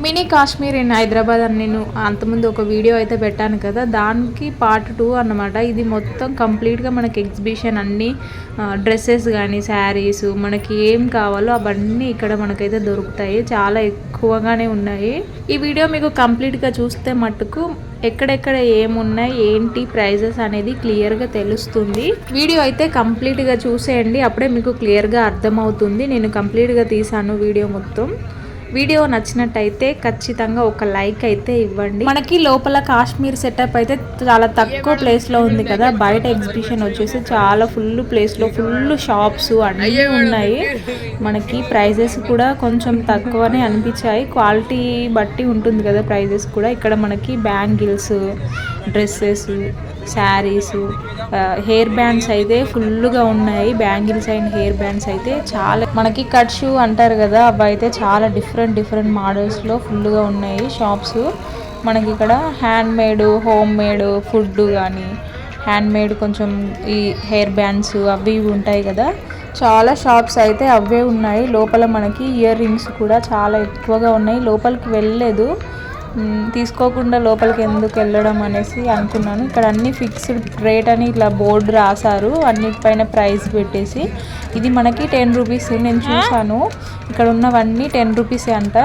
Mini Kashmir in Hyderabad అని నేను అంతకుముందు ఒక వీడియో అయితే పెట్టాను కదా, దానికి పార్ట్ 2 అన్నమాట. ఇది మొత్తం కంప్లీట్గా మనకి ఎగ్జిబిషన్ అన్నీ డ్రెస్సెస్ కానీ శారీస్ మనకి ఏం కావాలో అవన్నీ ఇక్కడ మనకైతే దొరుకుతాయి. చాలా ఎక్కువగానే ఉన్నాయి. ఈ వీడియో మీకు కంప్లీట్గా చూస్తే మట్టుకు ఎక్కడెక్కడ ఏమున్నాయి ఏంటి ప్రైజెస్ అనేది క్లియర్గా తెలుస్తుంది. వీడియో అయితే కంప్లీట్గా చూసేయండి, అప్పుడే మీకు క్లియర్గా అర్థమవుతుంది. నేను కంప్లీట్గా తీసాను వీడియో మొత్తం. వీడియో నచ్చినట్టయితే ఖచ్చితంగా ఒక లైక్ అయితే ఇవ్వండి. మనకి లోపల కాశ్మీర్ సెటప్ అయితే చాలా తక్కువ ప్లేస్లో ఉంది కదా. బయట ఎగ్జిబిషన్ వచ్చేసి చాలా ఫుల్ ప్లేస్లో ఫుల్ షాప్స్ అన్నీ ఉన్నాయి. మనకి ప్రైజెస్ కూడా కొంచెం తక్కువనే అనిపించాయి. క్వాలిటీ బట్టి ఉంటుంది కదా ప్రైజెస్ కూడా. ఇక్కడ మనకి bangles, dresses, saris, hair bands అయితే ఫుల్గా ఉన్నాయి. బ్యాంగిల్స్ అండ్ హెయిర్ బ్యాండ్స్ అయితే చాలా, మనకి కట్ షూ అంటారు కదా, అవి అయితే చాలా డిఫరెంట్ మోడల్స్లో ఫుల్గా ఉన్నాయి షాప్స్. మనకి ఇక్కడ hand made, home made food కానీ, హ్యాండ్ మేడ్ కొంచెం ఈ హెయిర్ బ్యాండ్స్ అవి ఉంటాయి కదా, చాలా షాప్స్ అయితే అవే ఉన్నాయి. లోపల మనకి ఇయర్ రింగ్స్ కూడా చాలా ఎక్కువగా ఉన్నాయి. లోపలికి వెళ్ళలేదు, తీసుకోకుండా లోపలికి ఎందుకు వెళ్ళడం అనేసి అనుకున్నాను. ఇక్కడ అన్ని ఫిక్స్డ్ రేట్ అని ఇట్లా బోర్డు రాశారు, అన్నిటిపైన ప్రైస్ పెట్టేసి. ఇది మనకి 10 రూపీస్. నేను చూసాను, ఇక్కడ ఉన్నవన్నీ 10 రూపీసే అంట.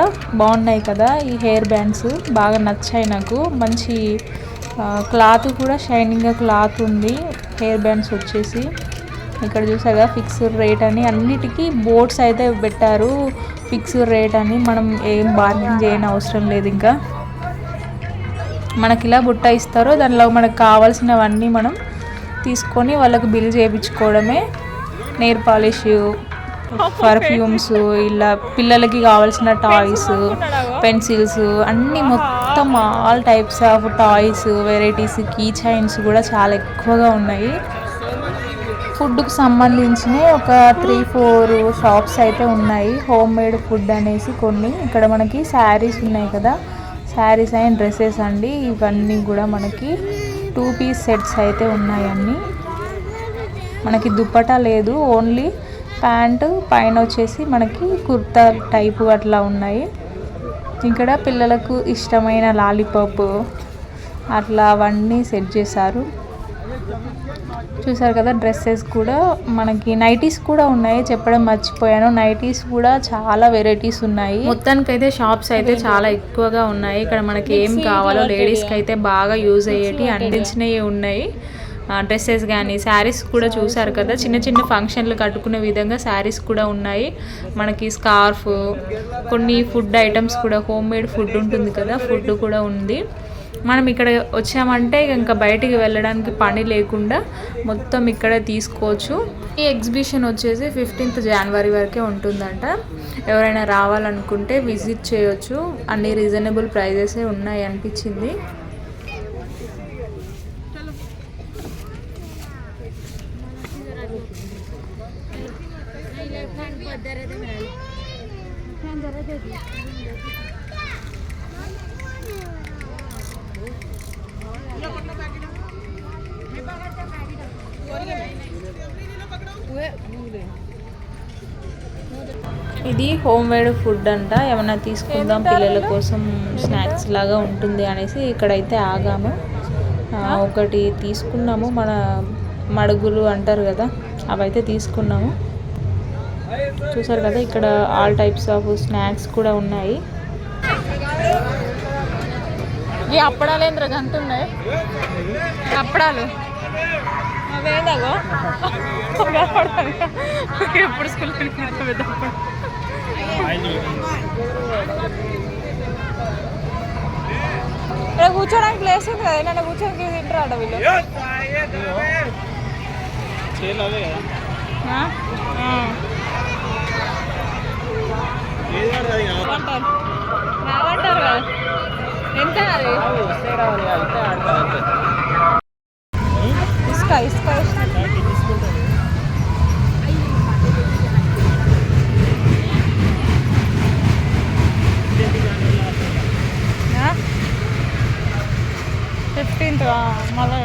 బాగున్నాయి కదా ఈ హెయిర్ బ్యాండ్స్, బాగా నచ్చాయి నాకు. మంచి క్లాత్ కూడా షైనింగ్గా క్లాత్ ఉంది. హెయిర్ బ్యాండ్స్ వచ్చేసి ఇక్కడ చూసాగా ఫిక్స్డ్ రేట్ అని, అన్నిటికీ బోర్డ్స్ అయితే పెట్టారు ఫిక్స్డ్ రేట్ అని. మనం ఏం బార్గెన్ చేయని అవసరం లేదు. ఇంకా మనకి ఇలా బుట్ట ఇస్తారో దానిలో మనకు కావాల్సినవన్నీ మనం తీసుకొని వాళ్ళకి బిల్ చేయించుకోవడమే. నెయిల్ పాలిష్, పర్ఫ్యూమ్స్, ఇలా పిల్లలకి కావాల్సిన టాయ్స్, పెన్సిల్స్ అన్నీ మొత్తం all types of toys, varieties, key chains కూడా చాలా ఎక్కువగా ఉన్నాయి. ఫుడ్కి సంబంధించిన ఒక 3-4 షాప్స్ అయితే ఉన్నాయి. హోమ్ మేడ్ ఫుడ్ అనేసి కొన్ని. ఇక్కడ మనకి శారీస్ ఉన్నాయి కదా, శారీస్ అండ్ డ్రెస్సెస్ అండి. ఇవన్నీ కూడా మనకి 2 పీస్ సెట్స్ అయితే ఉన్నాయి అన్నీ. మనకి దుప్పటా లేదు, ఓన్లీ ప్యాంటు, పైన వచ్చేసి మనకి కుర్తా టైపు అట్లా ఉన్నాయి. ఇక్కడ పిల్లలకు ఇష్టమైన లాలీపాప్ అట్లా అవన్నీ సెట్ చేశారు. చూసారు కదా, డ్రెస్సెస్ కూడా మనకి నైటీస్ కూడా ఉన్నాయి, చెప్పడం మర్చిపోయాను. నైటీస్ కూడా చాలా వెరైటీస్ ఉన్నాయి. మొత్తానికైతే షాప్స్ అయితే చాలా ఎక్కువగా ఉన్నాయి. ఇక్కడ మనకి ఏం కావాలో లేడీస్కి అయితే బాగా యూజ్ అయ్యేటి అందించినవి ఉన్నాయి. డ్రెస్సెస్ కానీ శారీస్ కూడా చూసారు కదా, చిన్న చిన్న ఫంక్షన్లు కట్టుకునే విధంగా శారీస్ కూడా ఉన్నాయి. మనకి స్కార్ఫ్, కొన్ని ఫుడ్ ఐటమ్స్ కూడా, హోమ్ మేడ్ ఫుడ్ ఉంటుంది కదా, ఫుడ్ కూడా ఉంది. మనం ఇక్కడ వచ్చామంటే ఇంకా బయటికి వెళ్ళడానికి పని లేకుండా మొత్తం ఇక్కడే తీసుకోవచ్చు. ఈ ఎగ్జిబిషన్ వచ్చేసి 15th జనవరి వరకే ఉంటుందంట. ఎవరైనా రావాలనుకుంటే విజిట్ చేయొచ్చు. అన్ని రీజనబుల్ ప్రైజెసే ఉన్నాయి అనిపించింది. ఇది హోమ్ మేడ్ ఫుడ్ అంట. ఏమన్నా తీసుకుందాం పిల్లల కోసం స్నాక్స్ లాగా ఉంటుంది అనేసి ఇక్కడైతే ఆగాము. ఒకటి తీసుకున్నాము, మన మడుగులు అంటారు కదా, అవైతే తీసుకున్నాము. చూసారు కదా, ఇక్కడ ఆల్ టైప్స్ ఆఫ్ స్నాక్స్ కూడా ఉన్నాయి. ఈ అప్పడాలు ఏంద్ర గంతున్నాయి, అప్పడాలు అవేదాగో ఎప్పుడు స్కూల్ ఇక్కడ కూర్చోడానికి ప్లేస్ ఉంది కదా, నన్ను కూర్చోడానికి తింటారు వీళ్ళు. రావంటారు కదా, ఎంత అది ఇసుక ఇసుక ఫిఫ్టీన్త్ మళ్ళీ